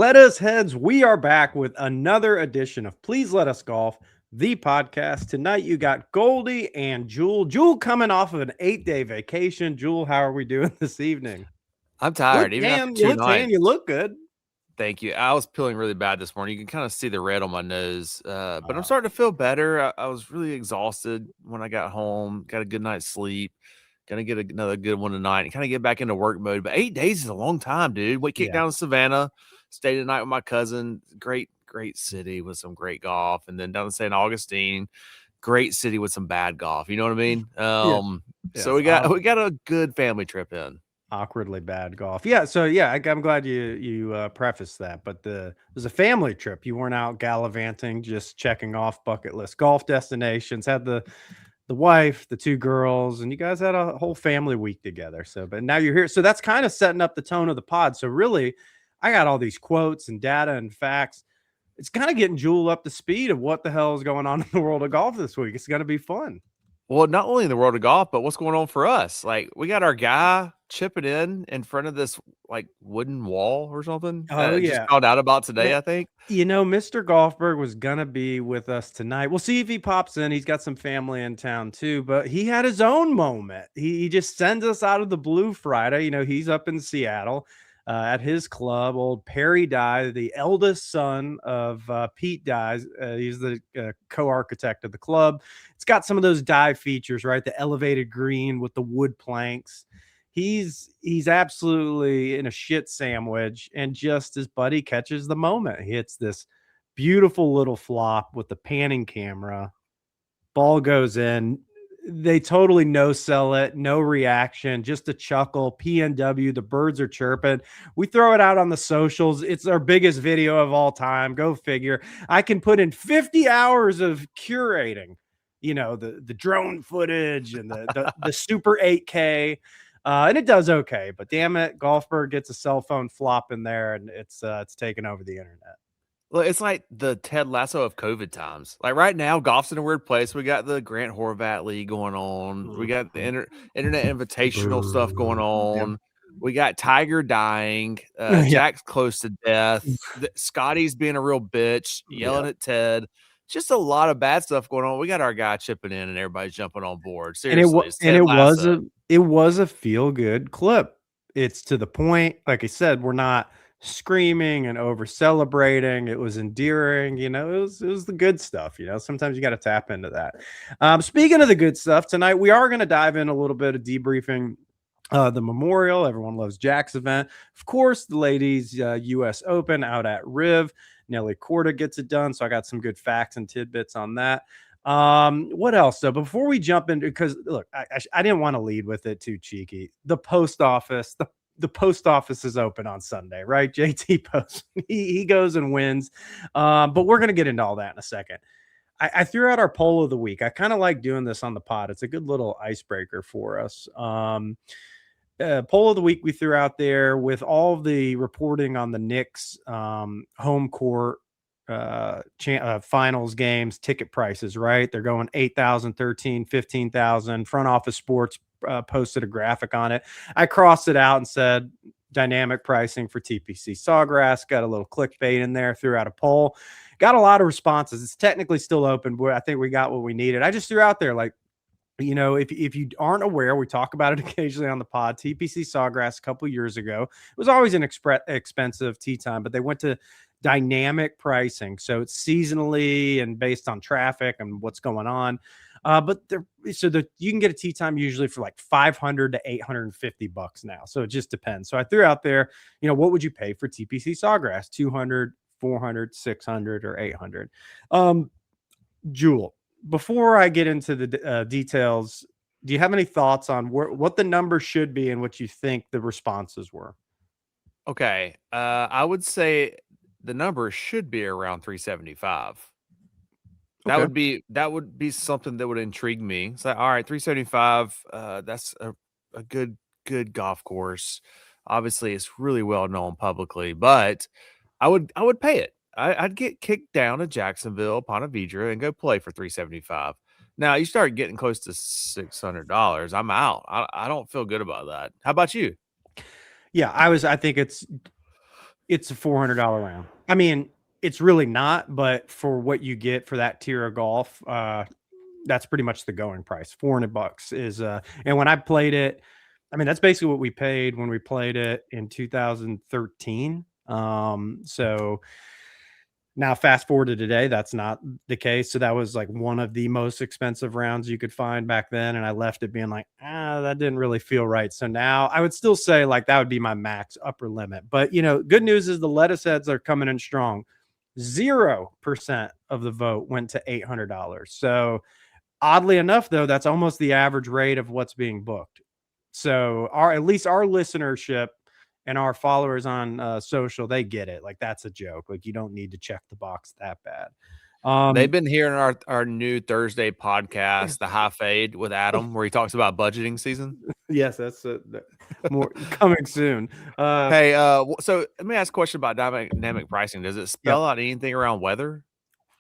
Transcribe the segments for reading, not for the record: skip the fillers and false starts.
Let us heads. We are back with another edition of Please Let Us Golf, the podcast. Tonight you got Goldie and Jewel. Jewel coming off of an 8-day vacation. Jewel, how are we doing this evening? I'm Look tired, even after tan. You 2 look tan. nights. You look good. Thank you. I was feeling really bad this morning. You can kinda see the red on my nose, but I'm Uh, starting to feel better. I was really exhausted when I got home, got a good night's sleep, gonna get another good one tonight and kinda get back into work mode, but 8 days is a long time, dude. We kicked yeah. down to Savannah, stayed the night with my cousin. Great city with some great golf, and then down to St. Augustine, great city with some bad golf, you know what I mean? Yeah. So Yes. we got a good family trip in. Awkwardly bad golf. Yeah. So yeah, I'm glad you prefaced that. But it was a family trip. You weren't out gallivanting, just checking off bucket list golf destinations. Had the wife, the two girls, and you guys had a whole family week together. So, but now you're here. So that's kind of setting up the tone of the pod. So really, I got all these quotes and data and facts. It's kind of getting Jewel up to speed of what the hell is going on in the world of golf this week. It's going to be fun. Well, not only in the world of golf, but what's going on for us. Like, we got our guy chipping in front of this, like, wooden wall or something Oh that just yeah. found out about today, I think. Mr. Golfberg was gonna be with us tonight. We'll see if he pops in. He's got some family in town too, but he had his own moment. He just sends us out of the blue Friday. He's up in Seattle at his club. Old Perry Dye, the eldest son of Pete Dye. He's the co-architect of the club. It's got some of those Dye features, right? The elevated green with the wood planks. He's absolutely in a shit sandwich, and just his buddy catches the moment. He hits this beautiful little flop with the panning camera. Ball goes in. They totally no sell it, no reaction, just a chuckle. PNW, the birds are chirping. We throw it out on the socials. It's our biggest video of all time. Go figure. I can put in 50 hours of curating, the drone footage and the super 8K. And it does okay, but damn it, Golfberg gets a cell phone flop in there, and it's taken over the internet. Well, it's like the Ted Lasso of COVID times. Like, right now, golf's in a weird place. We got the Grant Horvat League going on. We got the Mhm. internet invitational stuff going Yep. on. We got Tiger dying. Yeah. Jack's close to death. Scotty's being a real bitch, Yeah. yelling at Ted. Just a lot of bad stuff going on. We got our guy chipping in, and everybody's jumping on board. And it Seriously, was it's and Ted Lasso. it was a feel good clip. It's to the point. Like I said, we're not screaming and over celebrating. It was endearing. It was the good stuff. Sometimes you got to tap into that. Speaking of the good stuff, tonight we are going to dive in a little bit of debriefing. The Memorial, everyone loves Jack's event. Of course, the ladies' U.S. Open out at Riv. Nelly Korda gets it done. So I got some good facts and tidbits on that. What else? So before we jump into, because look, I didn't want to lead with it too cheeky. The post office is open on Sunday, right? JT Post, he goes and wins. But we're gonna get into all that in a second. I threw out our poll of the week. I kind of like doing this on the pod. It's a good little icebreaker for us. Poll of the week we threw out there with all of the reporting on the Knicks home court finals games, ticket prices, right? They're going 8,000, 13, 15,000. Front Office Sports posted a graphic on it. I crossed it out and said dynamic pricing for TPC Sawgrass. Got a little clickbait in there, threw out a poll. Got a lot of responses. It's technically still open, but I think we got what we needed. I just threw out there, like, if you aren't aware, we talk about it occasionally on the pod. TPC Sawgrass a couple years ago, it was always an expensive tee time, but they went to dynamic pricing, so it's seasonally and based on traffic and what's going on. But you can get a tee time usually for like 500 to 850 bucks now. So it just depends. So I threw out there, what would you pay for TPC Sawgrass? 200, 400, 600, or 800. Jewel, before I get into the details, do you have any thoughts on what the number should be and what you think the responses were? Okay, I would say the number should be around 375. Okay. That would be something that would intrigue me. It's like, all right, 375, that's a good golf course. Obviously, it's really well known publicly, but I would pay it. I'd get kicked down to Jacksonville, Ponte Vedra, and go play for 375. Now, you start getting close to $600, I'm out. I don't feel good about that. How about you? Yeah, I think It's a $400 round. I mean, it's really not, but for what you get for that tier of golf, that's pretty much the going price. $400 is and when I played it, I mean, that's basically what we paid when we played it in 2013. So now fast forward to today, that's not the case. So that was like one of the most expensive rounds you could find back then. And I left it being like, that didn't really feel right. So now I would still say like that would be my max upper limit. But good news is the lettuce heads are coming in strong. 0% of the vote went to $800. So oddly enough, though, that's almost the average rate of what's being booked. So at least our listenership and our followers on social, they get it. Like that's a joke. Like you don't need to check the box that bad. They've been hearing our new Thursday podcast, The High Fade with Adam, where he talks about budgeting season. Yes, that's more coming soon. Hey, so let me ask a question about dynamic pricing. Does it spell out anything around weather?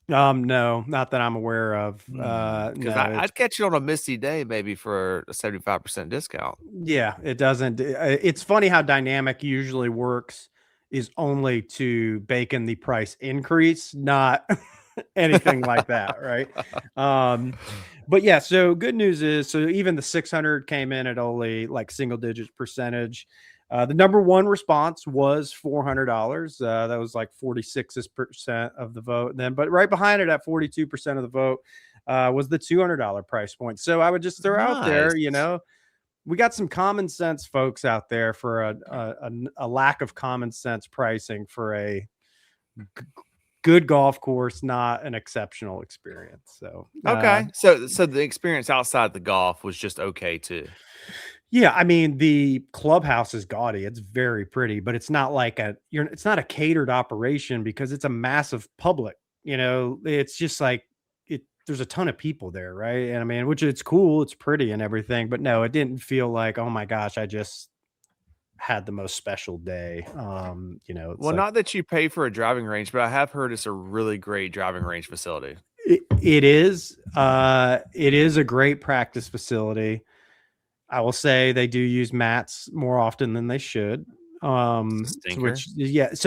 No, not that I'm aware of. Because No, I'd catch you on a misty day, maybe for a 75% discount. yeah, it doesn't. It's funny how dynamic usually works is only to bake in the price increase, not anything like that, right? But yeah, so good news is, so even the 600 came in at only like single digits percentage. The number one response was $400. That was like 46% of the vote then, but right behind it at 42% of the vote was the $200 price point. So I would just throw out there, we got some common sense folks out there for a lack of common sense pricing for a good golf course, not an exceptional experience. So okay, so the experience outside the golf was just okay too. Yeah, I mean the clubhouse is gaudy. It's very pretty, but it's not like it's not a catered operation because it's a massive public. It's just like there's a ton of people there, right? And I mean, which it's cool, it's pretty and everything, but no, it didn't feel like, oh my gosh, I just had the most special day. It's Well, like not that you pay for a driving range, but I have heard it's a really great driving range facility. it is. It is a great practice facility. I will say they do use mats more often than they should. So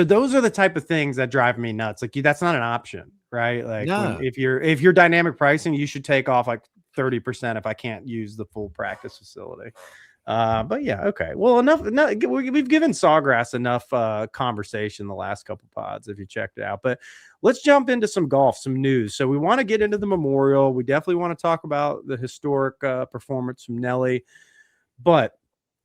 those are the type of things that drive me nuts. Like that's not an option, right? Like if you're dynamic pricing, you should take off like 30% if I can't use the full practice facility. But yeah, okay. Well, enough. We've given Sawgrass enough conversation the last couple pods if you checked it out. But let's jump into some golf, some news. So we want to get into the Memorial. We definitely want to talk about the historic performance from Nelly. But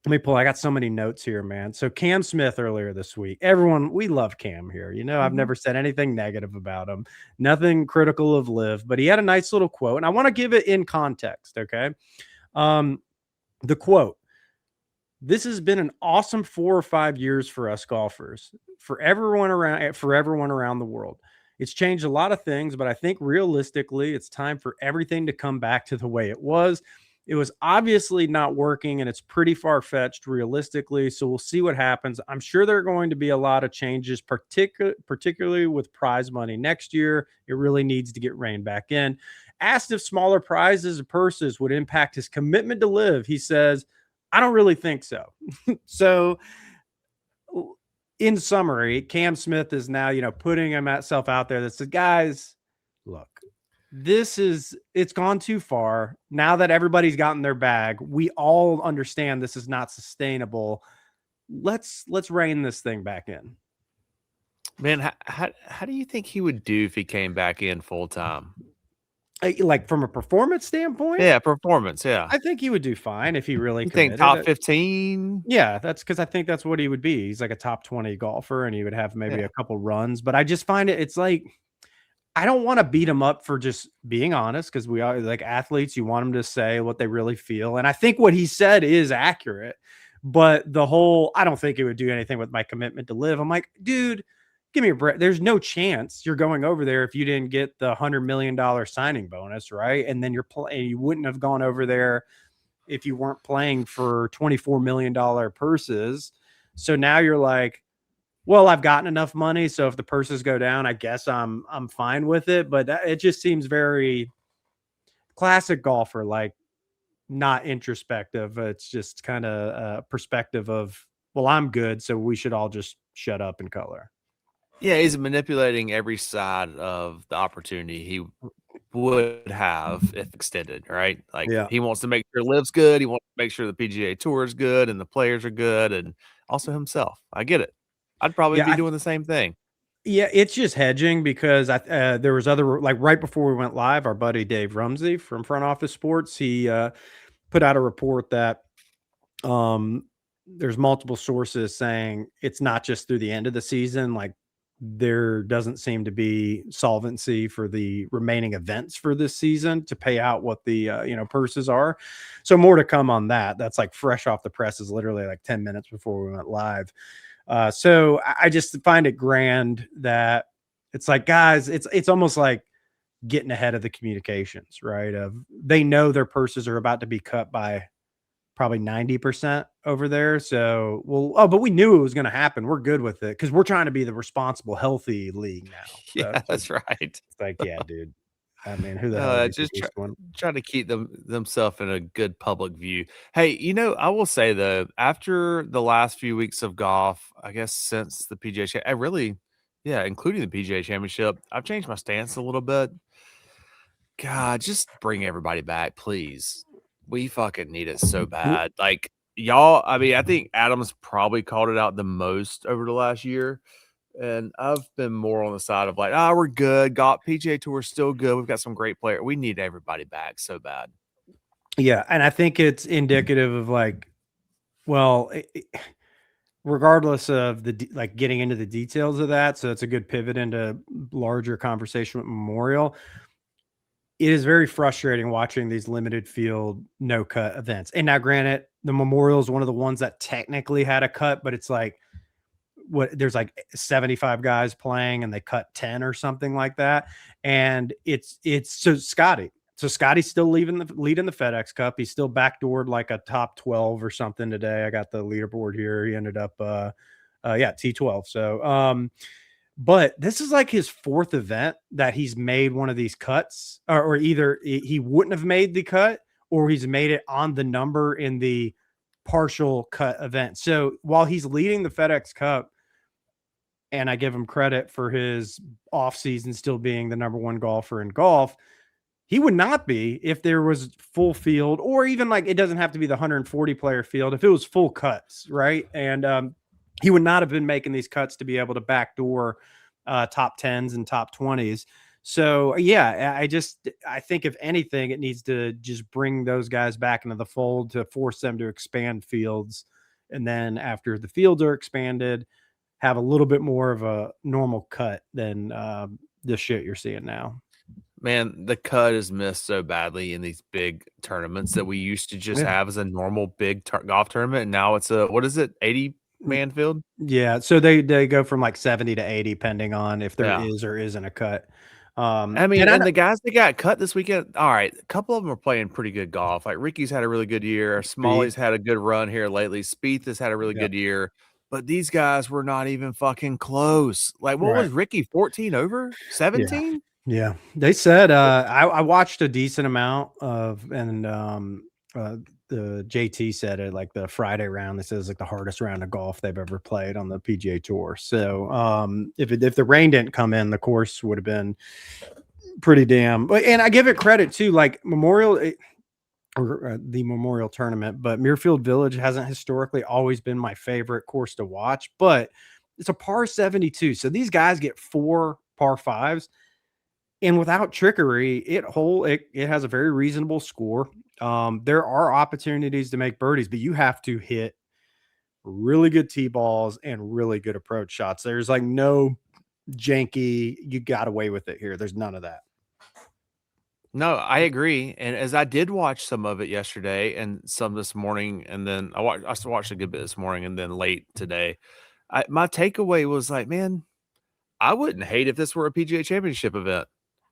I got so many notes here, man. So Cam Smith earlier this week, everyone, we love Cam here. I've never said anything negative about him, nothing critical of Liv, but he had a nice little quote, and I want to give it in context. Okay. The quote: "This has been an awesome 4 or 5 years for us golfers, for everyone around the world. It's changed a lot of things, but I think realistically, it's time for everything to come back to the way it was. It was obviously not working, and it's pretty far-fetched realistically, so we'll see what happens. I'm sure there are going to be a lot of changes, particularly with prize money next year. It really needs to get reined back in." Asked if smaller prizes or purses would impact his commitment to Live, he says, "I don't really think so." So in summary, Cam Smith is now, putting himself out there that says, guys, look, it's gone too far. Now that everybody's gotten their bag, we all understand this is not sustainable. Let's rein this thing back in. Man, how do you think he would do if he came back in full time? Like from a performance standpoint? Yeah, performance. Yeah, I think he would do fine if he really you think committed. top 15? Yeah, that's because I think that's what he would be. He's like a top 20 golfer, and he would have maybe a couple runs. But I just find it's like, I don't want to beat him up for just being honest, because we are like athletes. You want them to say what they really feel. And I think what he said is accurate. But I don't think it would do anything with my commitment to Live. I'm like, dude, give me a break. There's no chance you're going over there if you didn't get the $100 million signing bonus, right? And then you wouldn't have gone over there if you weren't playing for $24 million purses. So now you're like, well, I've gotten enough money, so if the purses go down, I guess I'm fine with it. But it just seems very classic golfer, like not introspective. It's just kind of a perspective of, well, I'm good, so we should all just shut up and color. Yeah, he's manipulating every side of the opportunity he would have if extended, right? Like, Yeah. he wants to make sure Liv's good, he wants to make sure the PGA Tour is good and the players are good, and also himself. I get it. I'd probably Yeah, be doing the same thing. yeah, it's just hedging because there was other like right before we went live, our buddy Dave Rumsey from Front Office Sports, he put out a report that um there's multiple sources saying it's not just through the end of the season, like there doesn't seem to be solvency for the remaining events for this season to pay out what the purses are. So more to come on that. That's like fresh off the press, is literally like 10 minutes before we went live. So I just find it grand that it's like, guys, it's almost like getting ahead of the communications, right? Of they know their purses are about to be cut by probably 90% over there. So, well, oh, but we knew it was going to happen. We're good with it because we're trying to be the responsible, healthy league now. So Yeah, that's right. it's like, yeah, dude. I mean, who the hell do you think Just he's going? try to keep themselves in a good public view. Hey, I will say though, after the last few weeks of golf, I guess since the PGA, I really, yeah, including the PGA Championship, I've changed my stance a little bit. God, just bring everybody back, please. We fucking need it so bad. Like y'all, I mean, I think Adams probably called it out the most over the last year. And I've been more on the side of like, we're good. Got PGA Tour still good. We've got some great players. We need everybody back so bad. Yeah, and I think it's indicative of like, well, regardless of like getting into the details of that. So it's a good pivot into larger conversation with Memorial. It is very frustrating watching these limited field no cut events. And now, granted, the Memorial is one of the ones that technically had a cut, but it's like there's like 75 guys playing and they cut 10 or something like that. And it's so Scottie's still leading the FedEx Cup. He's still backdoored like a top 12 or something today. I got the leaderboard here. He ended up T12. So but this is like his fourth event that he's made one of these cuts, or either he wouldn't have made the cut or he's made it on the number in the partial cut event. So while he's leading the FedEx Cup, and I give him credit for his offseason still being the number one golfer in golf, he would not be if there was full field, or even like it doesn't have to be the 140 player field. If it was full cuts, right? And he would not have been making these cuts to be able to backdoor top 10s and top 20s. So yeah, I think if anything, it needs to just bring those guys back into the fold to force them to expand fields. And then after the fields are expanded, have a little bit more of a normal cut than the shit you're seeing now. Man, the cut is missed so badly in these big tournaments that we used to just have as a normal big golf tournament. And now it's what is it, 80 man field? Yeah. So they go from like 70 to 80, depending on if there Yeah. is or isn't a cut. I mean, and the guys that got cut this weekend, all right, a couple of them are playing pretty good golf. Like Ricky's had a really good year. Smalley's had a good run here lately. Spieth has had a really good year. But these guys were not even fucking close. Like, what was Ricky, 14 over? 17? Yeah. They said I watched a decent amount of, and the JT said it like the Friday round. This is like the hardest round of golf they've ever played on the PGA Tour. So if the rain didn't come in, the course would have been pretty damn. And I give it credit too, like Memorial or the Memorial Tournament, but Muirfield Village hasn't historically always been my favorite course to watch. But it's a par 72, so these guys get 4 par 5s. And without trickery, it has a very reasonable score. There are opportunities to make birdies, but you have to hit really good tee balls and really good approach shots. There's like no janky, you got away with it here. There's none of that. No, I agree. And as I did watch some of it yesterday and some this morning, and then I still watched a good bit this morning and then late today. My takeaway was like, man, I wouldn't hate if this were a PGA Championship event.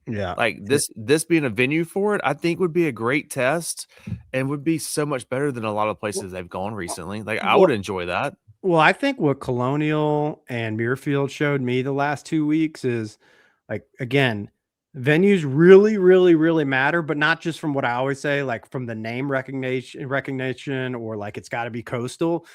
Yeah. Like this being a venue for it, I think would be a great test and would be so much better than a lot of places they've gone recently. Like I would enjoy that. Well, I think what Colonial and Muirfield showed me the last 2 weeks is like, again, venues really, really, really matter, but not just from what I always say, like from the name recognition, or like it's got to be coastal.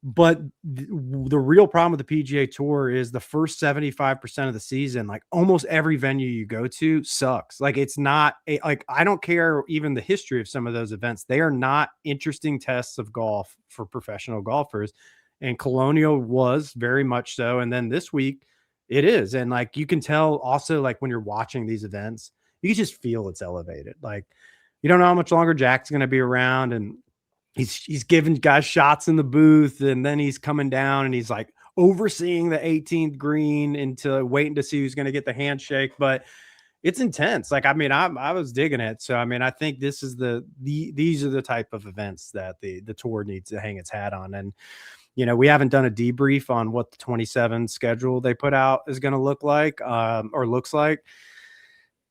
But the real problem with the PGA Tour is the first 75% of the season, like almost every venue you go to sucks. Like it's not like I don't care even the history of some of those events. They are not interesting tests of golf for professional golfers. And Colonial was very much so. And then this week it is. And like you can tell also like when you're watching these events, you can just feel it's elevated. Like you don't know how much longer Jack's going to be around, and he's giving guys shots in the booth, and then he's coming down and he's like overseeing the 18th green into waiting to see who's going to get the handshake. But it's intense. Like, I mean, I was digging it. So, I mean, I think this is these are the type of events that the tour needs to hang its hat on. And, we haven't done a debrief on what the 27 schedule they put out is going to look like, or looks like.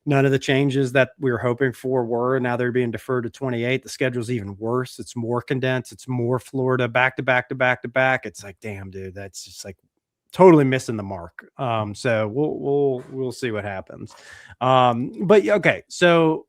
None of the changes that we were hoping for were. Now they're being deferred to 28. The schedule's even worse. It's more condensed. It's more Florida back to back to back to back. It's like, damn, dude, that's just like totally missing the mark. So we'll see what happens. But okay, so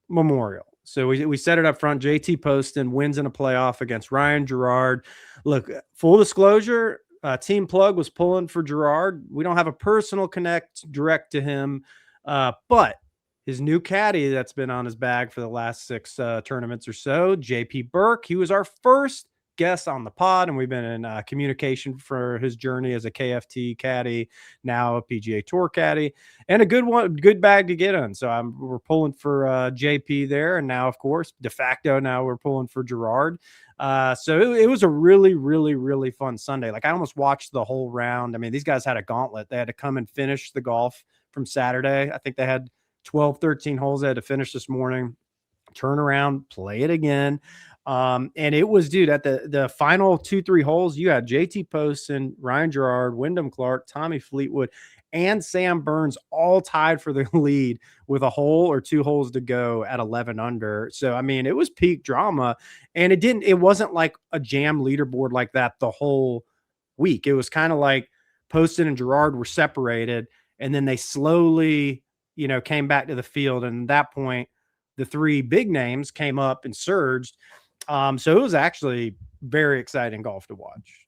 Memorial. So we set it up front. JT Poston wins in a playoff against Ryan Gerard. Look, full disclosure, Team Plug was pulling for Gerard. We don't have a personal connect direct to him. But his new caddy that's been on his bag for the last 6 tournaments or so, JP Burke, he was our first guest on the pod, and we've been in communication for his journey as a KFT caddy, now a PGA Tour caddy, and a good bag to get on. So we're pulling for JP there, and now, of course, de facto, now we're pulling for Gerard. So it was a really, really, really fun Sunday. Like I almost watched the whole round. I mean, these guys had a gauntlet. They had to come and finish the golf from Saturday. I think they had 12, 13 holes they had to finish this morning, turn around, play it again. And it was, dude, at the final 2-3 holes, you had JT Poston, Ryan Gerard, Wyndham Clark, Tommy Fleetwood, and Sam Burns all tied for the lead with a hole or 2 holes to go at 11 under. So, I mean, it was peak drama, and it wasn't like a jam leaderboard like that the whole week. It was kind of like Poston and Gerard were separated, and then they slowly, came back to the field. And at that point, the 3 big names came up and surged. So it was actually very exciting golf to watch.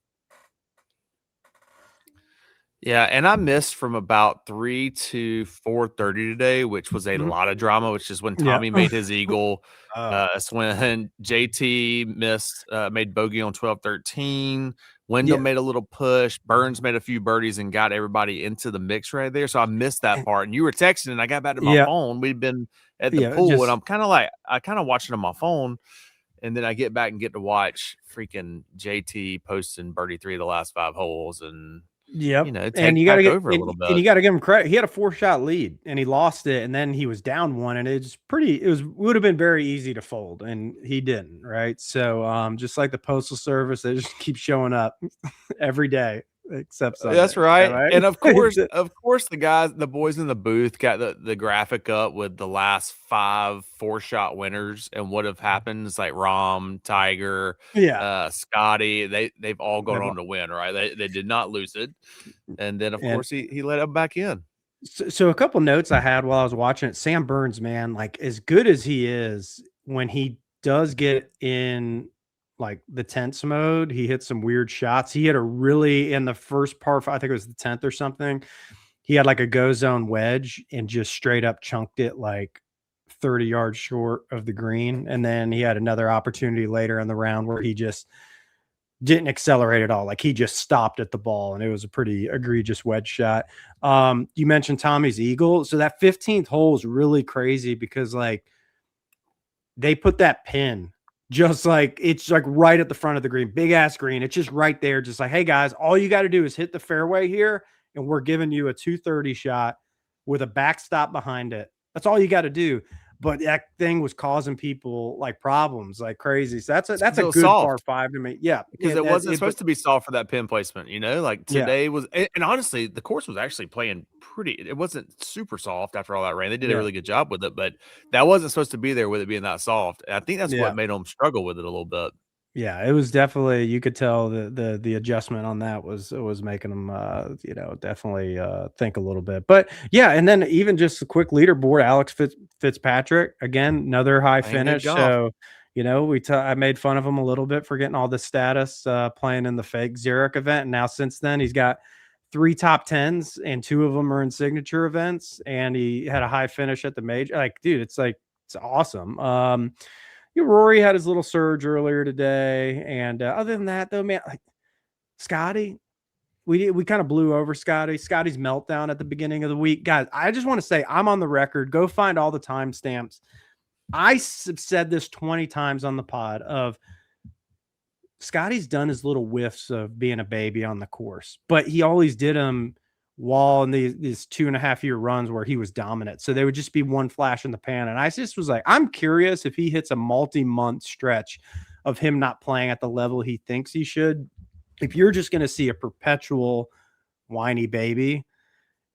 Yeah, and I missed from about 3 to 4:30 today, which was a lot of drama, which is when Tommy made his eagle. That's when JT made bogey on 12-13. Wyndham made a little push. Burns made a few birdies and got everybody into the mix right there. So I missed that part. And you were texting, and I got back to my phone. We'd been at the pool, and I'm kind of watching on my phone. And then I get back and get to watch freaking JT posting birdie 3 of the last 5 holes, and and you got to over a little bit. And you got to give him credit. He had a 4-shot lead, and he lost it, and then he was down 1, and it would have been very easy to fold, and he didn't, right? So just like the Postal Service, they just keep showing up every day. Except Sunday. That's right. And of course, the boys in the booth got the graphic up with the last 5 4-shot winners and what have happened. It's like Rom, Tiger, Scottie. They've all gone on to win, right? They did not lose it. And then of course he let them back in. So a couple notes I had while I was watching it. Sam Burns, man, like as good as he is, when he does get in like the tense mode, he hit some weird shots. He had a really, in the first par, I think it was the 10th or something, he had like a go zone wedge and just straight up chunked it like 30 yards short of the green. And then he had another opportunity later in the round where he just didn't accelerate at all. Like he just stopped at the ball, and it was a pretty egregious wedge shot. You mentioned Tommy's eagle. So that 15th hole is really crazy because like they put that pin just like, it's like right at the front of the green, big ass green. It's just right there. Just like, hey guys, all you got to do is hit the fairway here, and we're giving you a 230 shot with a backstop behind it. That's all you got to do. But that thing was causing people like problems like crazy. So that's a good par 5 to me. Yeah. Because it wasn't supposed to be soft for that pin placement, like today was, and honestly, the course was actually playing it wasn't super soft after all that rain. They did a really good job with it, but that wasn't supposed to be there with it being that soft. And I think that's what made them struggle with it a little bit. Yeah, it was definitely, you could tell the adjustment on that was making them definitely think a little bit. But yeah, and then even just a quick leaderboard, Alex Fitzpatrick, again, another high finish. So You know, I made fun of him a little bit for getting all this status playing in the fake Zurich event, and now since then he's got 3 top 10s, and 2 of them are in signature events, and he had a high finish at the major. Like, dude, it's awesome. Rory had his little surge earlier today, and other than that, though, man, like Scottie, we kind of blew over Scotty's meltdown at the beginning of the week. Guys, I just want to say I'm on the record. Go find all the timestamps. I have said this 20 times on the pod of Scotty's done his little whiffs of being a baby on the course, but he always did them while in these 2.5-year runs where he was dominant. So they would just be one flash in the pan. And I just was like, I'm curious if he hits a multi-month stretch of him not playing at the level he thinks he should. If you're just going to see a perpetual whiny baby,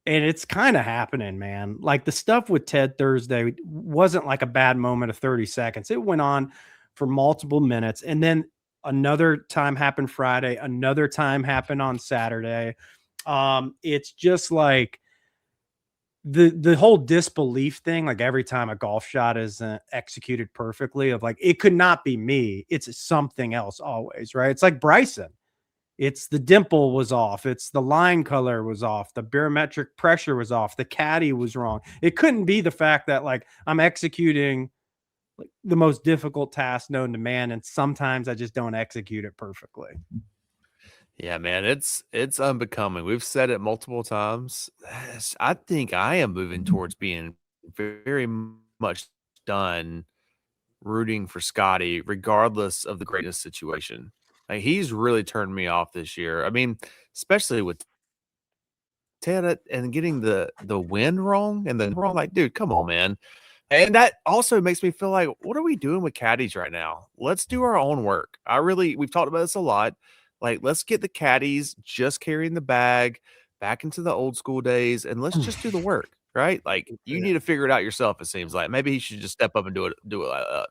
and it's kind of happening, man. Like the stuff with Ted Thursday wasn't like a bad moment of 30 seconds. It went on for multiple minutes. And then another time happened Friday. Another time happened on Saturday. It's just like the whole disbelief thing, like every time a golf shot is executed perfectly, of like, it could not be me. It's something else always, right? It's like Bryson. It's the dimple was off. It's the line color was off. The barometric pressure was off. The caddy was wrong. It couldn't be the fact that like I'm executing like the most difficult task known to man, and sometimes I just don't execute it perfectly. Yeah, man, it's unbecoming. We've said it multiple times. I think I am moving towards being very much done rooting for Scottie, regardless of the greatness situation. Like, he's really turned me off this year. I mean, especially with Ted and getting the wind wrong and the wrong. Like, dude, come on, man. And that also makes me feel like, what are we doing with caddies right now? Let's do our own work. We've talked about this a lot. Like, let's get the caddies just carrying the bag back into the old school days, and let's just do the work, right? Like, you need to figure it out yourself, it seems like. Maybe he should just step up and do it like that.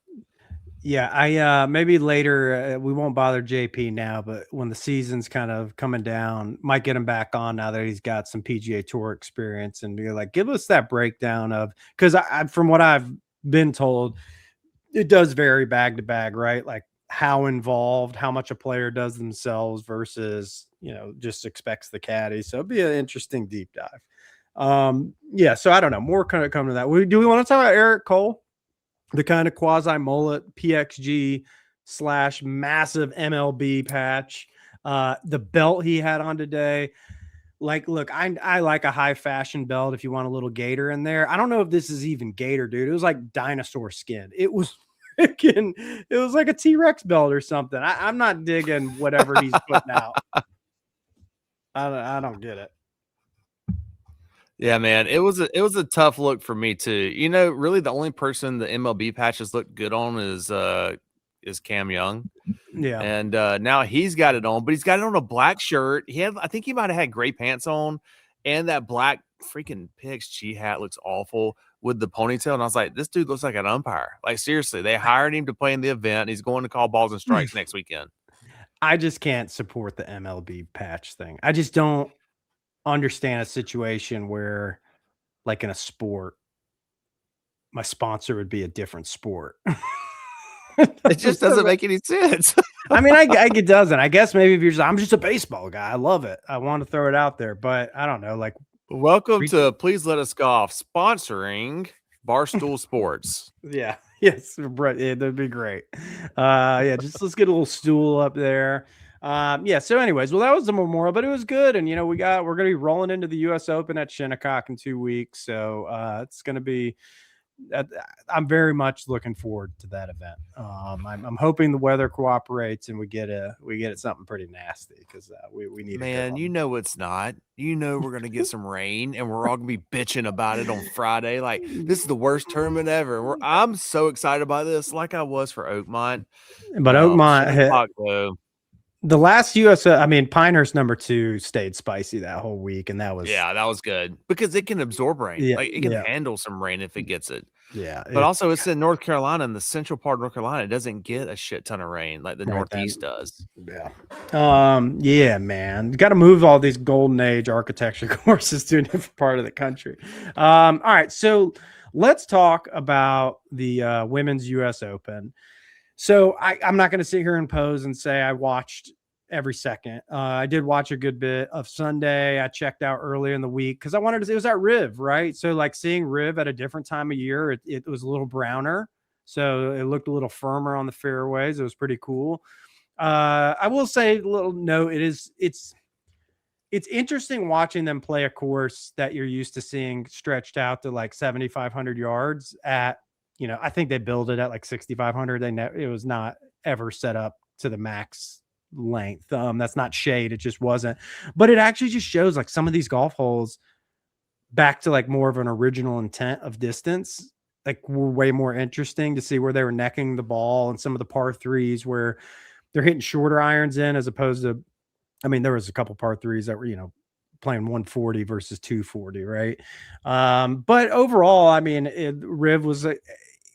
Yeah, I maybe later we won't bother JP now, but when the season's kind of coming down, might get him back on now that he's got some PGA Tour experience, and be like, give us that breakdown of, because I from what I've been told, it does vary bag to bag, right? Like how involved, how much a player does themselves versus just expects the caddy. So it'd be an interesting deep dive. Yeah, so I don't know. More kind of come to that. Do we want to talk about Eric Cole? The kind of quasi mullet PXG / massive MLB patch, the belt he had on today. Like, look, I like a high fashion belt if you want a little gator in there. I don't know if this is even gator, dude. It was like dinosaur skin. It was freaking, it was like a T-Rex belt or something. I'm not digging whatever he's putting out. I don't get it. Yeah, man, it was a tough look for me too. Really the only person the MLB patches look good on is Cam Young. Yeah. And now he's got it on, but he's got it on a black shirt. I think he might have had gray pants on, and that black freaking PXG hat looks awful with the ponytail. And I was like, this dude looks like an umpire. Like, seriously, they hired him to play in the event. He's going to call balls and strikes next weekend. I just can't support the MLB patch thing. I just don't understand a situation where, like in a sport, my sponsor would be a different sport. It just doesn't make any sense. I mean, it doesn't. I guess maybe if you're I'm just a baseball guy. I love it. I want to throw it out there, but I don't know. Like, welcome to Please Let Us Golf, sponsoring Barstool Sports. Yeah. Yes. Right. Yeah, that'd be great. Yeah. Just let's get a little stool up there. Yeah. So, anyways, well, that was the Memorial, but it was good, and we're gonna be rolling into the U.S. Open at Shinnecock in 2 weeks, so it's gonna be. I'm very much looking forward to that event. I'm hoping the weather cooperates and we get it something pretty nasty, because we need. Man, it's not. We're gonna get some rain, and we're all gonna be bitching about it on Friday. Like, this is the worst tournament ever. I'm so excited about this, like I was for Oakmont. But Oakmont, the last Pinehurst #2 stayed spicy that whole week, and that was good because it can absorb rain. Yeah, like, it can handle some rain if it gets it. Yeah, but also it's in North Carolina, in the central part of North Carolina. It doesn't get a shit ton of rain like the Northeast does. Yeah. Yeah, man. You got to move all these golden age architecture courses to a different part of the country. All right, so let's talk about the women's U.S. Open. So I'm not going to sit here and pose and say I watched every second. I did watch a good bit of Sunday. I checked out early in the week because I wanted to. It was at Riv, right? So like seeing Riv at a different time of year, it was a little browner, so it looked a little firmer on the fairways. It was pretty cool. I will say a little note. It's interesting watching them play a course that you're used to seeing stretched out to like 7,500 yards at, I think they build it at like 6,500. It was not ever set up to the max length. That's not shade. It just wasn't, but it actually just shows like some of these golf holes back to like more of an original intent of distance, like were way more interesting to see where they were necking the ball and some of the par threes where they're hitting shorter irons in as opposed to, I mean, there was a couple par threes that were, playing 140 versus 240, right? But overall, I mean, Riv was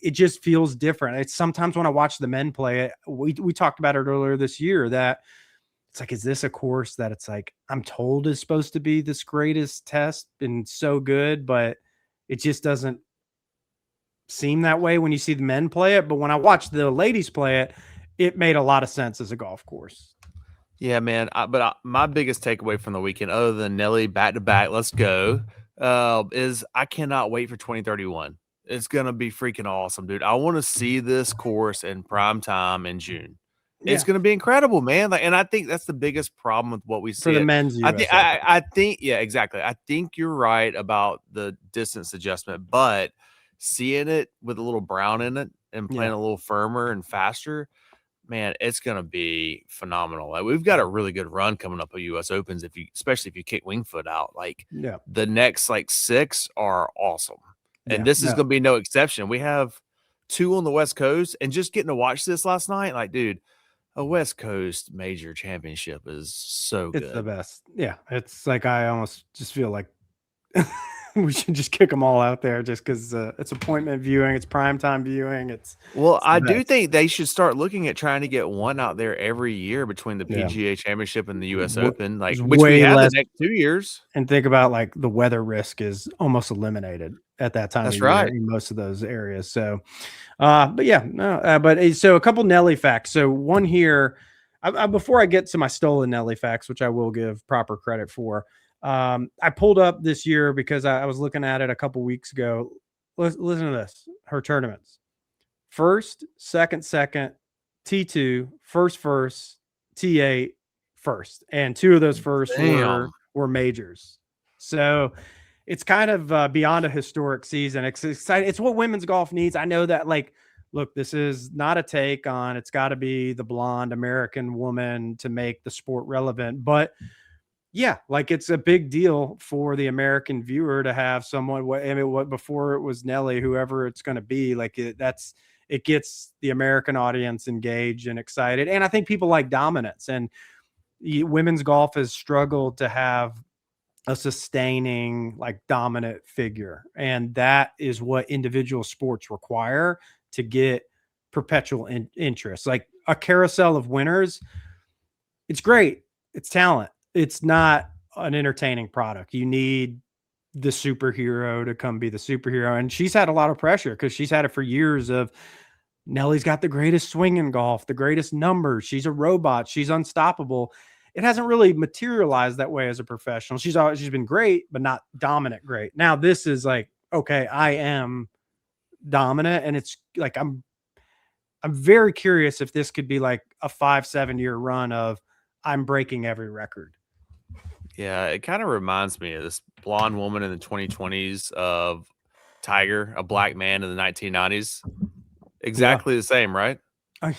it just feels different. It's sometimes when I watch the men play it, we talked about it earlier this year that it's like, is this a course that it's like I'm told is supposed to be this greatest test and so good, but it just doesn't seem that way when you see the men play it. But when I watch the ladies play it, it made a lot of sense as a golf course. Yeah, man. My biggest takeaway from the weekend, other than Nelly back to back, let's go, is I cannot wait for 2031. It's gonna be freaking awesome, dude. I want to see this course in prime time in June. It's Yeah, gonna be incredible, man. Like, and I think that's the biggest problem with what we for see. the It. men's I think. US Open. I think. Yeah, exactly. I think you're right about the distance adjustment, but seeing it with a little brown in it and playing Yeah. a little firmer and faster, man, it's gonna be phenomenal. Like, we've got a really good run coming up at US Opens especially if you kick Wingfoot out. Like, Yeah. the next like 6 are awesome. And Yeah. this is No, gonna be no exception. We have 2 on the West Coast, and just getting to watch this last night, like, dude, a West Coast major championship is so it's the good. best. Yeah. It's like I almost just feel like we should just kick them all out there just because it's appointment viewing, it's primetime viewing. Well, It's the I do best. think they should start looking at trying to get one out there every year between the Yeah. PGA Championship and the US Open, like, There's which we way have the less. next 2 years. And think about like the weather risk is almost eliminated at that time of That's year right. in most of those areas. So, but yeah, no, so a couple Nelly facts. So one here, before I get to my stolen Nelly facts, which I will give proper credit for, I pulled up this year because I was looking at it a couple weeks ago. Listen to this: her tournaments: first, second, T2, first, T8, first, and two of those firsts Damn. were majors. So it's kind of beyond a historic season. It's exciting. It's what women's golf needs. I know that, like, look, this is not a take on it's got to be the blonde American woman to make the sport relevant, but yeah, like it's a big deal for the American viewer to have someone. I mean, what before it was Nelly, whoever it's going to be, like it gets the American audience engaged and excited, and I think people like dominance. And women's golf has struggled to have a sustaining, like, dominant figure, and that is what individual sports require to get perpetual interest. Like a carousel of winners, it's great, it's talent, it's not an entertaining product. You need the superhero to come be the superhero, and she's had a lot of pressure because she's had it for years of Nelly's got the greatest swing in golf, the greatest numbers. She's a robot. She's unstoppable. It hasn't really materialized that way as a professional. She's been great, but not dominant great. Now this is like, okay, I am dominant, and it's like I'm very curious if this could be like a 5-7 year run of I'm breaking every record. Yeah, it kinda reminds me of this blonde woman in the 2020s of Tiger, a black man in the 1990s. Yeah. Exactly the same, right?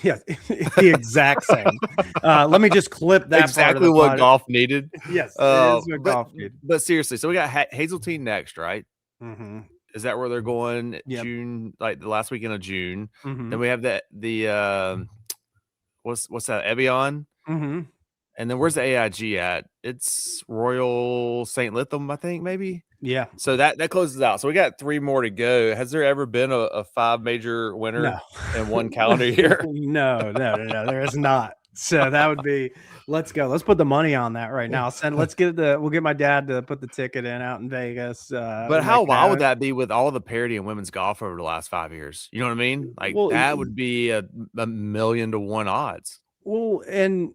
Yeah, the exact same. Let me just clip that part of Exactly the what pod. golf needed. Yes, it is what But golf did. but seriously, so we got Hazeltine next, right? Mm-hmm. Is that where they're going? Yep. June, like the last weekend of June. Mm-hmm. Then we have what's that? Evian? Mm-hmm. And then where's the AIG at? It's Royal St. Litham, I think, maybe. Yeah. So that closes out. So we got 3 more to go. Has there ever been a 5 major winner No. in one calendar year? No. There is not. So that would be, let's go. Let's put the money on that right now. We'll get my dad to put the ticket in out in Vegas. But how wild would that be with all the parity in women's golf over the last 5 years? You know what I mean? Like Well, that would be a 1,000,000 to 1 odds. well, and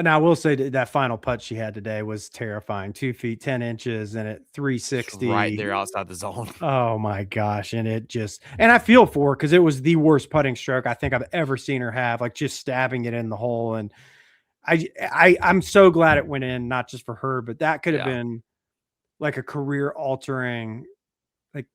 I will say that final putt she had today was terrifying. 2 feet 10 inches and at Just 360. right there outside the zone. Oh my gosh. And I feel for her because it was the worst putting stroke I think I've ever seen her have, like just stabbing it in the hole. And I'm so glad it went in, not just for her, but that could have been like a career altering, like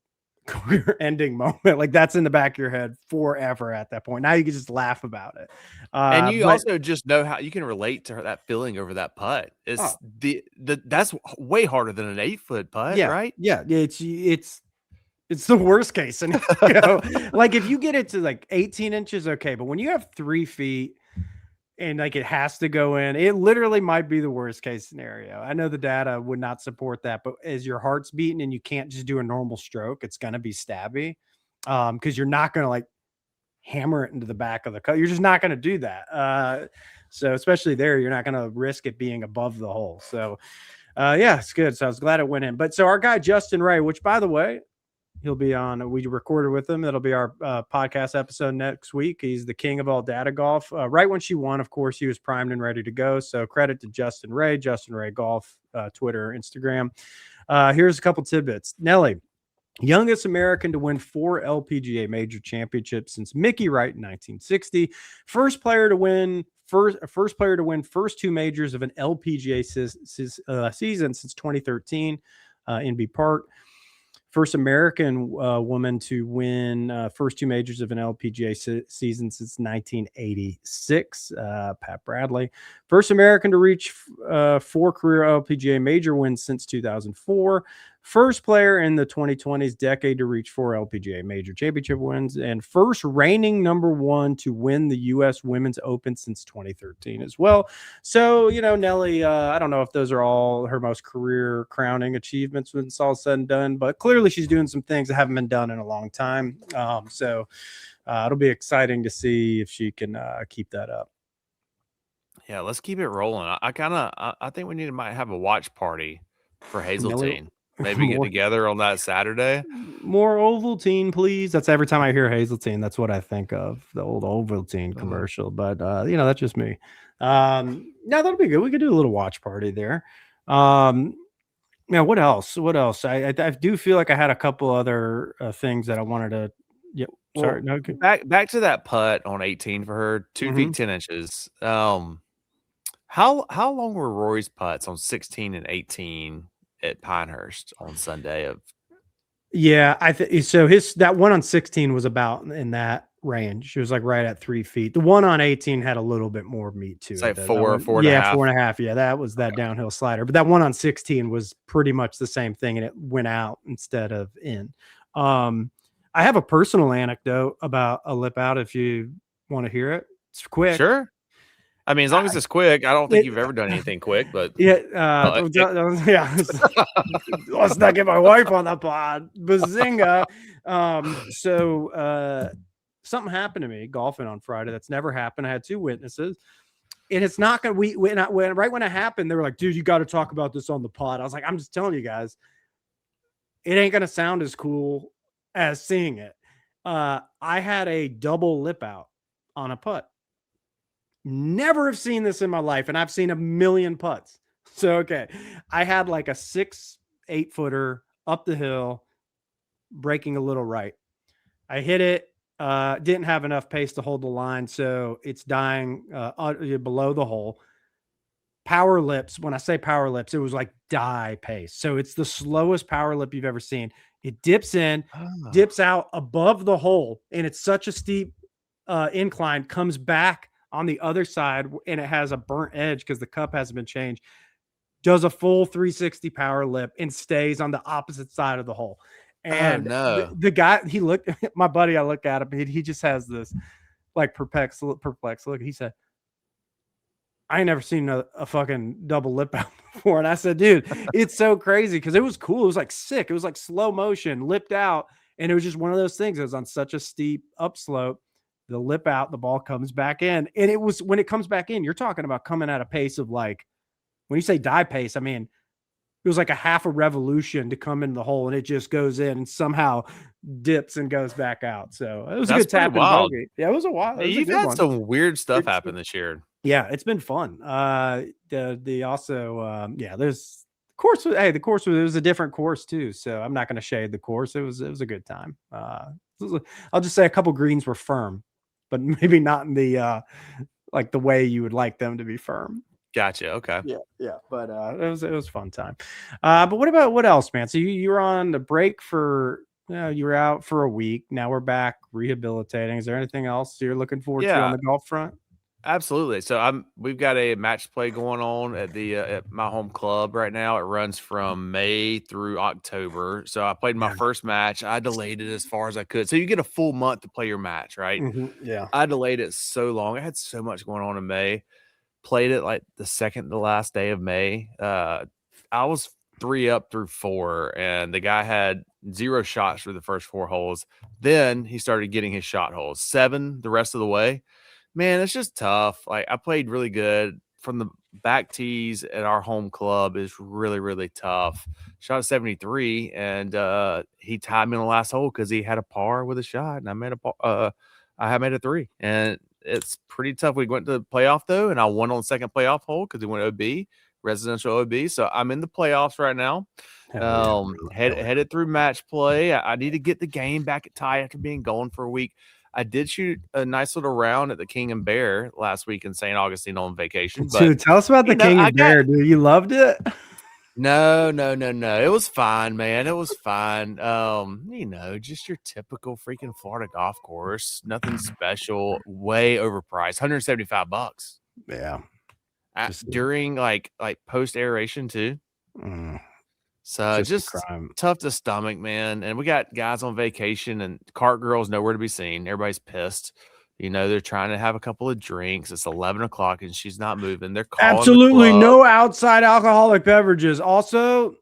career ending moment. Like that's in the back of your head forever at that point. Now you can just laugh about it. And you also just know how you can relate to that feeling over that putt. It's that's way harder than an 8-foot putt, right? Yeah. It's the worst case scenario. Like if you get it to like 18 inches, okay. But when you have 3 feet and like it has to go in, it literally might be the worst case scenario. I know the data would not support that, but as your heart's beating and you can't just do a normal stroke, it's going to be stabby. Because you're not going to like hammer it into the back of the cup. You're just not going to do that. So especially there, you're not going to risk it being above the hole. So yeah, it's good. So I was glad it went in. But so our guy, Justin Ray, which by the way, he'll be on. We recorded with him. It'll be our podcast episode next week. He's the king of all data golf. Right when she won, of course, he was primed and ready to go. So credit to Justin Ray Golf, Twitter, Instagram. Here's a couple tidbits. Nelly, youngest American to win 4 LPGA major championships since Mickey Wright in 1960. First player to win first 2 majors of an LPGA season since 2013 in B Park. First American woman to win first 2 majors of an LPGA season since 1986, Pat Bradley. First American to reach 4 career LPGA major wins since 2004. First player in the 2020s decade to reach 4 LPGA major championship wins, and first reigning #1 to win the U.S. Women's Open since 2013 as well. So, Nelly, I don't know if those are all her most career crowning achievements when it's all said and done, but clearly she's doing some things that haven't been done in a long time. So it'll be exciting to see if she can keep that up. Yeah, let's keep it rolling. I think we might have a watch party for Hazeltine. Maybe get together on that Saturday. More Ovaltine, please. That's every time I hear Hazeltine, that's what I think of, the old Ovaltine commercial. But that's just me. No, that'll be good. We could do a little watch party there. What else? I do feel like I had a couple other things that I wanted to. Yeah, sorry. Well, back to that putt on 18 for her, 2 feet 10 inches. How long were Rory's putts on 16 and 18 at Pinehurst on Sunday? Yeah, I think so. That one on 16 was about in that range. She was like right at 3 feet. The one on 18 had a little bit more meat to it. Like 4 and a half. 4.5. Yeah, that was that downhill slider. But that one on 16 was pretty much the same thing, and it went out instead of in. I have a personal anecdote about a lip out if you want to hear it. It's quick. Sure. I mean, as long as it's quick, I don't think you've ever done anything quick, but yeah, let's not get my wife on the pod. Bazinga. So something happened to me golfing on Friday. That's never happened. I had 2 witnesses, and it's not gonna. Right when it happened, they were like, "Dude, you got to talk about this on the pod." I was like, "I'm just telling you guys, it ain't gonna sound as cool as seeing it." I had a double lip out on a putt. Never have seen this in my life, and I've seen a million putts. So, okay, I had like a 6-8 footer up the hill, breaking a little right. I hit it, didn't have enough pace to hold the line, so it's dying below the hole. Power lips. When I say power lips, it was like die pace. So it's the slowest power lip you've ever seen. It dips in, dips out above the hole, and it's such a steep incline, comes back on the other side, and it has a burnt edge because the cup hasn't been changed, does a full 360 power lip and stays on the opposite side of the hole. And the guy, he looked, my buddy, I look at him, he just has this like perplexed look. He said, "I ain't never seen a fucking double lip out before." And I said, "Dude, it's so crazy," because it was cool. It was like sick. It was like slow motion, lipped out. And it was just one of those things. It was on such a steep upslope. the lip out, the ball comes back in. And it was, when it comes back in, you're talking about coming at a pace of like, when you say dive pace, I mean, it was like a half a revolution to come in the hole, and it just goes in and somehow dips and goes back out. So it was a That's good pretty tap and wild. bogey. Yeah, it was a wild. It was a You've good had one. some weird stuff happen this year. Yeah, it's been fun. The also, yeah, there's course. Hey, the course was, it was a different course too. So I'm not going to shade the course. It was a good time. I'll just say a couple greens were firm, but maybe not in the like the way you would like them to be firm. Gotcha. Okay. Yeah, but it was a fun time. But what else, man? So you were on the break for, you were out for a week. Now we're back rehabilitating. Is there anything else you're looking forward to on Yeah, the golf front? absolutely. So we've got a match play going on at the at my home club right now. It runs from May through October. So I played my Yeah. first match. I delayed it as far as I could. So you get a full month to play your match, right? Yeah. I delayed it so long. I had so much going on in May. Played it like the second to last day of May. I was 3 up through 4, and the guy had 0 shots through the first 4 holes. Then he started getting his shot holes, 7 the rest of the way. Man, it's just tough. Like, I played really good from the back tees at our home club is really, really tough. Shot a 73, and he tied me on the last hole because he had a par with a shot, and I made I had made a 3, and it's pretty tough. We went to the playoff though, and I won on the second playoff hole because he went OB, residential OB. So I'm in the playoffs right now. Hell yeah, Headed through match play. I need to get the game back at tie after being gone for a week. I did shoot a nice little round at the King and Bear last week in St. Augustine on vacation. But dude, tell us about the King and Bear, dude. You loved it? No. It was fine, man. It was fine. Just your typical freaking Florida golf course. Nothing special. Way overpriced. $175. Yeah. During like post aeration too. Mm, So just tough to stomach, man. And we got guys on vacation, and cart girls nowhere to be seen. Everybody's pissed. They're trying to have a couple of drinks. It's 11 o'clock and she's not moving. They're calling absolutely no outside alcoholic beverages. Also,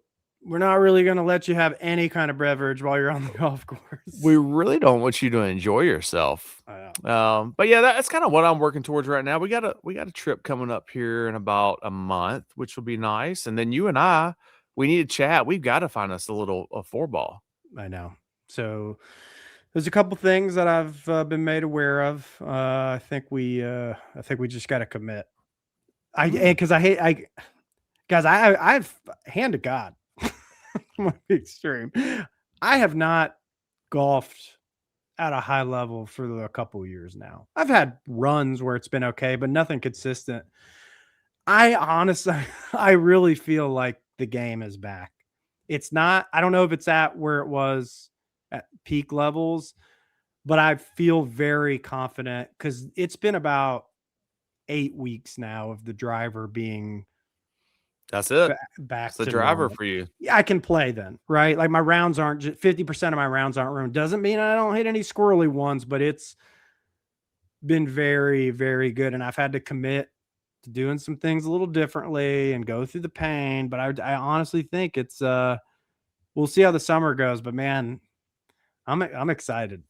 we're not really going to let you have any kind of beverage while you're on the golf course. We really don't want you to enjoy yourself. But yeah, that's kind of what I'm working towards right now. We got a trip coming up here in about a month, which will be nice. And then you and I, we need to chat. We've got to find us a 4-ball. I know. So there's a couple things that I've been made aware of. I think we just got to commit. Because I've hand to God, extreme. I have not golfed at a high level for a couple of years now. I've had runs where it's been okay, but nothing consistent. I honestly, I really feel like the game is back. It's not, I don't know if it's at where it was at peak levels, but I feel very confident because it's been about 8 weeks now of the driver being that's it. Back it's the to driver normal. For you. Yeah, I can play then, right? Like my rounds aren't 50% of my rounds aren't ruined. Doesn't mean I don't hit any squirrely ones, but it's been very, very good. And I've had to commit to doing some things a little differently and go through the pain. But I honestly think it's we'll see how the summer goes. But man, I'm excited.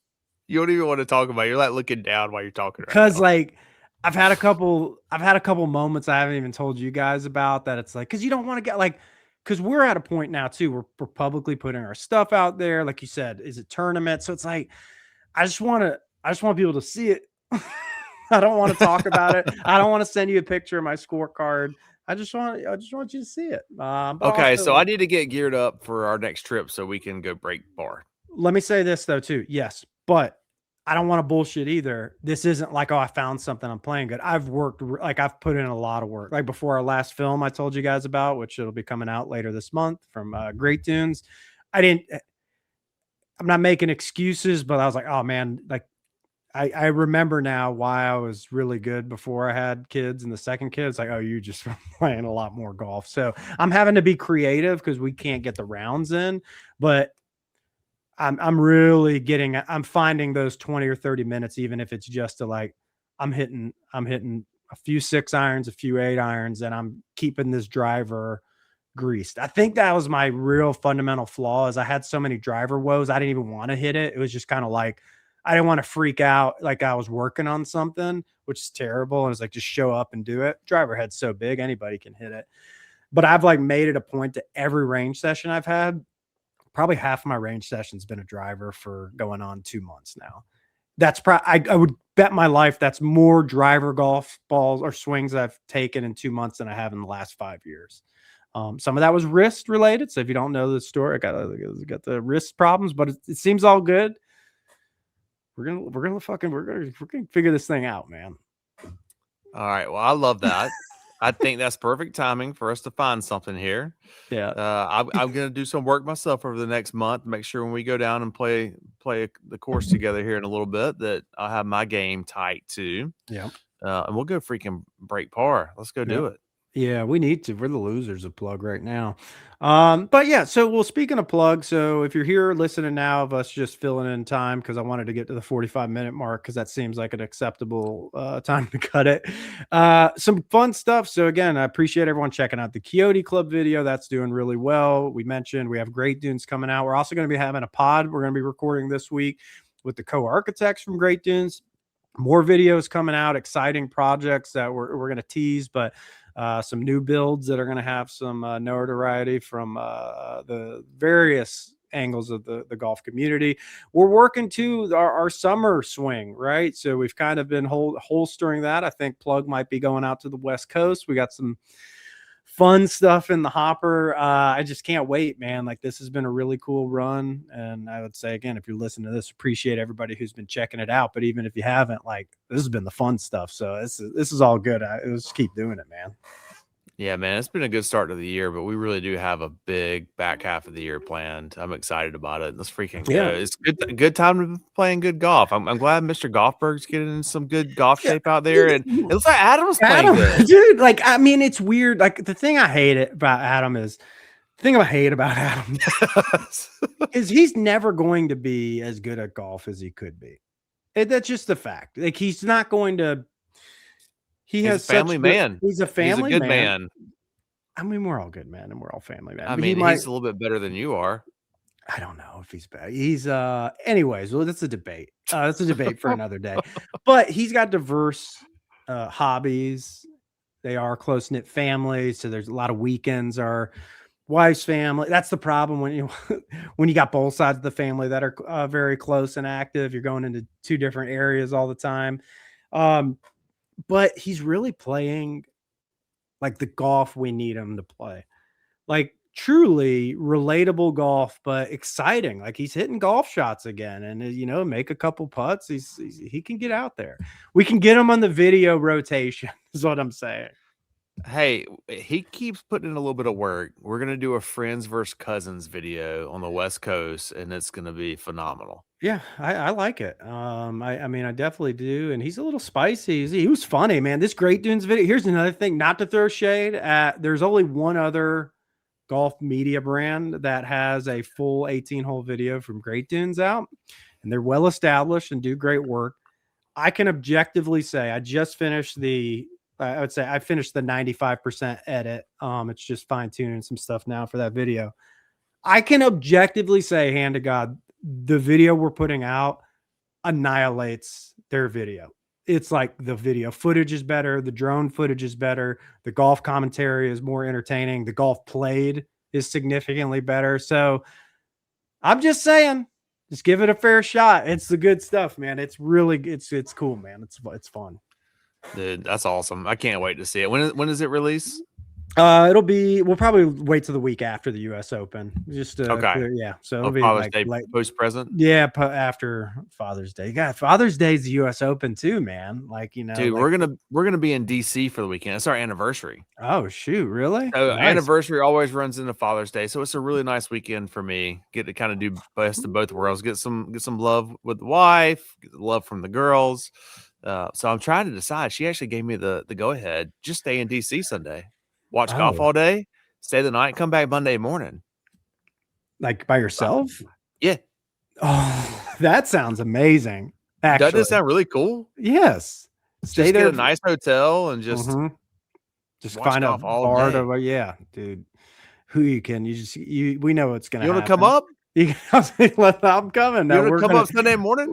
You don't even want to talk about it. You're like looking down while you're talking because like I've had a couple moments I haven't even told you guys about that. It's like, because you don't want to get like, because we're at a point now too, we're publicly putting our stuff out there. Like you said, is it tournament? So it's like, I just want people to see it. I don't want to talk about it. I don't want to send you a picture of my scorecard. I just want you to see it. Okay. So I need to get geared up for our next trip so we can go break bar. Let me say this though too. Yes, but I don't want to bullshit either. This isn't like, oh, I found something, I'm playing good. I've worked, like I've put in a lot of work. Like before our last film I told you guys about, which it'll be coming out later this month from Great Tunes. I'm not making excuses, but I was like, oh man, like I remember now why I was really good before I had kids, and the second kid, it's like, oh, you just playing a lot more golf. So I'm having to be creative because we can't get the rounds in, but I'm really I'm finding those 20 or 30 minutes, even if it's just to like, I'm hitting a few 6 irons, a few 8 irons, and I'm keeping this driver greased. I think that was my real fundamental flaw is I had so many driver woes. I didn't even want to hit it. It was just kind of like, I didn't want to freak out like I was working on something, which is terrible. And it's like, just show up and do it. Driver head's so big, anybody can hit it. But I've like made it a point to every range session I've had. Probably half of my range session's been a driver for going on 2 months now. That's I would bet my life that's more driver golf balls or swings I've taken in 2 months than I have in the last 5 years. Some of that was wrist related. So if you don't know the story, I got the wrist problems, but it seems all good. We're gonna figure this thing out, man. All right. Well, I love that. I think that's perfect timing for us to find something here. Yeah. I'm going to do some work myself over the next month. Make sure when we go down and play the course together here in a little bit that I'll have my game tight too. Yeah. And we'll go freaking break par. Let's go do it. Yeah, we need to. We're the losers of plug right now. But yeah, so well, speaking of plug, so if you're here listening now of us just filling in time, because I wanted to get to the 45-minute mark because that seems like an acceptable time to cut it. Some fun stuff. So again, I appreciate everyone checking out the Coyote Club video. That's doing really well. We mentioned we have Great Dunes coming out. We're also going to be having a pod we're going to be recording this week with the co-architects from Great Dunes. More videos coming out, exciting projects that we're going to tease, but some new builds that are going to have some notoriety from the various angles of the golf community. We're working to our summer swing, right? So we've kind of been holstering that. I think plug might be going out to the West Coast. We got some fun stuff in the hopper. I just can't wait, man. Like, this has been a really cool run. And I would say, again, if you're listening to this, appreciate everybody who's been checking it out. But even if you haven't, like, this has been the fun stuff. So this is all good. Let's keep doing it, man. Yeah, man, it's been a good start to the year, but we really do have a big back half of the year planned. I'm excited about it. Let's freaking go. Yeah. It's good time to be playing good golf. I'm glad Mr. Golfberg's getting in some good golf shape out there. And it looks like Adam's playing good. Dude, like, I mean, it's weird. Like, the thing I hate about Adam is is he's never going to be as good at golf as he could be. That's just the fact. Like, he's not going to. He's a family man. He's a family good man. I mean, we're all good, man, and we're all family man. I mean, he's a little bit better than you are. I don't know if he's bad. He's anyways, well, that's a debate. That's a debate for another day. But he's got diverse hobbies. They are close-knit families, so there's a lot of weekends are wife's family. That's the problem when you got both sides of the family that are very close and active. You're going into two different areas all the time. But he's really playing like the golf we need him to play. Like, truly relatable golf, but exciting. Like, he's hitting golf shots again and, make a couple putts. He can get out there. We can get him on the video rotation is what I'm saying. Hey, he keeps putting in a little bit of work. We're going to do a friends versus cousins video on the West Coast, and it's going to be phenomenal. Yeah, I like it. I mean, I definitely do. And he's a little spicy. He was funny, man. This Great Dunes video. Here's another thing, not to throw shade at. There's only one other golf media brand that has a full 18-hole video from Great Dunes out, and they're well established and do great work. I can objectively say I just finished I would say I finished the 95% edit. It's just fine-tuning some stuff now for that video. I can objectively say, hand to God, the video we're putting out annihilates their video. It's like the video footage is better. The drone footage is better. The golf commentary is more entertaining. The golf played is significantly better. So I'm just saying, just give it a fair shot. It's the good stuff, man. It's really, it's cool, man. It's fun. Dude, that's awesome. I can't wait to see it. When does it release? We'll probably wait till the week after the US Open. Just okay. Yeah. So it'll be Father's Day post present. Yeah, after Father's Day. God, Father's Day is the US Open too, man. Like, dude, like, we're gonna be in DC for the weekend. It's our anniversary. Oh shoot, really? So nice. Anniversary always runs into Father's Day, so it's a really nice weekend for me. Get to kind of do best of both worlds. Get some love with the wife, get the love from the girls. So I'm trying to decide. She actually gave me the go ahead. Just stay in DC Sunday. Watch golf all day, stay the night, come back Monday morning. Like, by yourself? Yeah. Oh, that sounds amazing. Actually. Doesn't it sound really cool? Yes. Stay there, get a nice hotel, and just find a bar to, yeah, dude. We know it's gonna. You want to come up? I'm coming. You No, gonna we're come gonna up Sunday morning?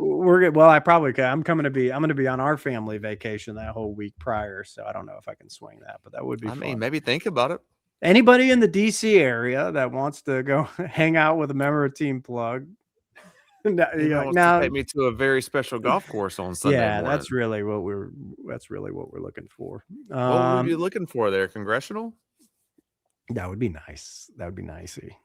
well, I probably could. I'm gonna be on our family vacation that whole week prior, so I don't know if I can swing that, but that would be I mean, fun. maybe think about it. Anybody in the DC area that wants to go hang out with a member of Team Plug, Anybody you're like, wants to no, take me to a very special golf course on Sunday yeah, morning? that's really what we're looking for. What would we be looking for there? Congressional? That would be nice. That would be nicey.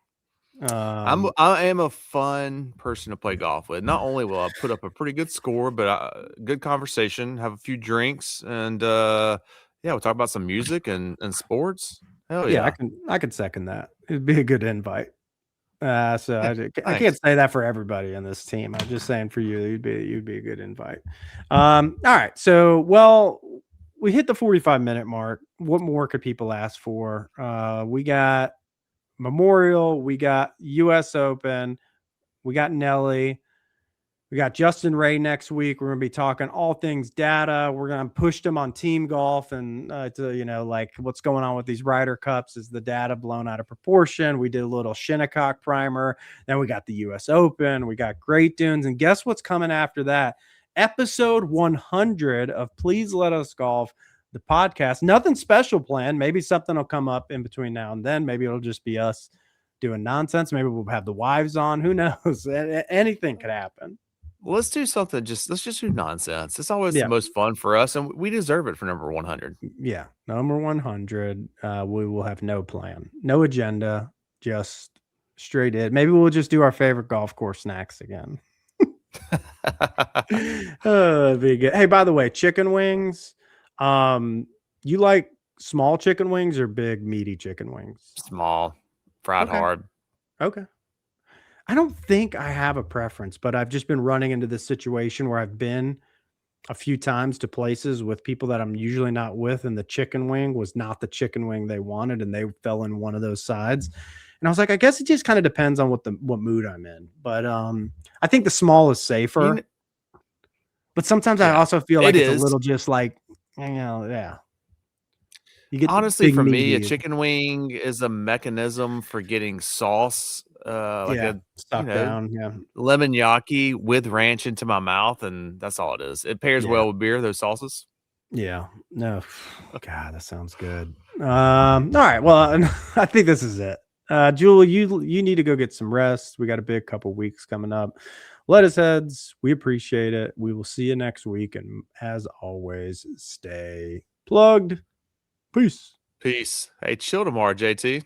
I am a fun person to play golf with. Not only will I put up a pretty good score, but good conversation, have a few drinks, and yeah, we'll talk about some music and sports. Hell yeah, yeah! I can second that. It'd be a good invite. So Yeah, I can't thanks. say that for everybody in this team. I'm just saying for you, you'd be a good invite. All right. So, well, we hit the 45-minute mark. What more could people ask for? We got Memorial, we got US Open, we got Nelly. We got Justin Ray next week. We're going to be talking all things data. We're going to push them on team golf and to, like what's going on with these Ryder Cups. Is the data blown out of proportion? We did a little Shinnecock primer. Then we got the US Open. We got Great Dunes. And guess what's coming after that? Episode 100 of Please Let Us Golf, the podcast. Nothing special planned. Maybe something will come up in between now and then. Maybe it'll just be us doing nonsense. Maybe we'll have the wives on. Who knows? Anything could happen. Let's do something. Let's just do nonsense. It's always the Yeah. most fun for us, and we deserve it for number 100. Yeah. Number 100. We will have no plan, no agenda, just straight in. Maybe we'll just do our favorite golf course snacks again. That'd be good. Hey, by the way, chicken wings. You like small chicken wings or big meaty chicken wings? Small, fried Okay. hard. Okay. I don't think I have a preference, but I've just been running into this situation where I've been a few times to places with people that I'm usually not with, and the chicken wing was not the chicken wing they wanted, and they fell in one of those sides. And I was like, I guess it just kind of depends on what mood I'm in. But I think the small is safer. But sometimes I Yeah, also feel it like it's a is. little just like, yeah. You get the Honestly, big for me, a meaty. chicken wing is a mechanism for getting sauce, like Yeah, a, stuck down. Yeah. lemon gnocchi with ranch into my mouth, and that's all it is. It pairs Yeah. well with beer, those sauces. Yeah. No. God, that sounds good. All right. Well, I think this is it. Julie, you need to go get some rest. We got a big couple weeks coming up. Lettuce heads, we appreciate it. We will see you next week. And as always, stay plugged. Peace. Peace. Hey, chill tomorrow, JT.